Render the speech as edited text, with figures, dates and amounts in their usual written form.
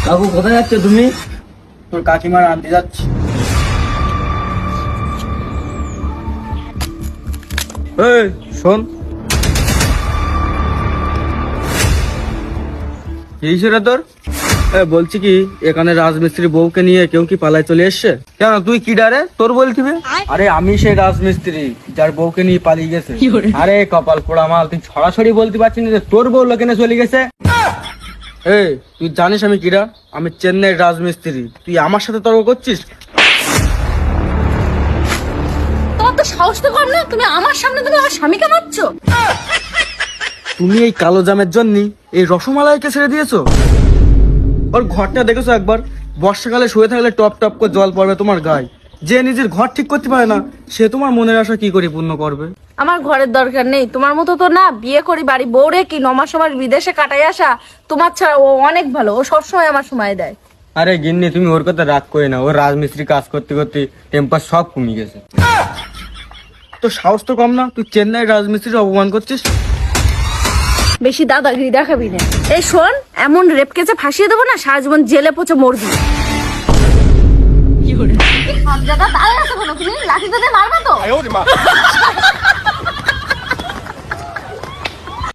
কাকু কোথায় যাচ্ছ তুমি? তোর কাকিমার আনতে যাচ্ছি। এই শোন, এই ছেড়ে তোর বলছি কি, এখানে রাজমিস্ত্রি বউকে নিয়ে কেউ কি পালায় চলে এসছে? কেন তুই কি ডারে? তোর বলতিবে। আরে আমি সেই রাজমিস্ত্রি যার বউকে নিয়ে পালিয়ে গেছে। আরে কপাল পোড়া মাল, তুই সরাসরি বলতে পারছিস না যে তোর বউ লোকেনে চলে গেছে? এই তুই জানিস আমি কিরা? আমি চেন্নাইয়ের রাজমিস্ত্রি, তুই আমার সাথে তর্ক করছিস? তোমার তো সাহস তো কর না, তুমি আমার সামনে তুমি আমার স্বামীকে মারছো। তুমি এই কালো জামের জন্য এই রসমালাইকে ছেড়ে দিয়েছো? ওর ঘরটা দেখেছো একবার? বর্ষাকালে শুয়ে থাকলে টপ টপ করে জল পড়বে তোমার গায়ে। যে নিজের ঘর ঠিক করতে পারে না, সে তোমার মনের আশা কি করে পূর্ণ করবে? আমার ঘরের দরকার নেই, তোমার মতো তো না। বিয়ে করি বাড়ি বউরে কি 9 মাস সময় বিদেশে কাটাই আসা। তোমার ছাড়া ও অনেক ভালো, ও সবসময় আমার সময় দেয়। আরে গিন্নি, তুমি ওর কথা রাগ করে না। ওর রাজমিস্ত্রি কাজ করতে করতে টেম্পার সব কমে গেছে। তো সাহস তো কম না, তুই চেন্নাইয়ের রাজমিস্ত্রির অপমান করছিস। বেশি দাদাগিরি দেখাবি না। এই শোন, এমন রেপ কেসে ফাঁসিয়ে দেবো না, সারা জীবন জেলে পচে মরবি। কি হলো? দাদা তাহলে আছে কোনো, তুমি লাঠি দিয়ে মারবা তো?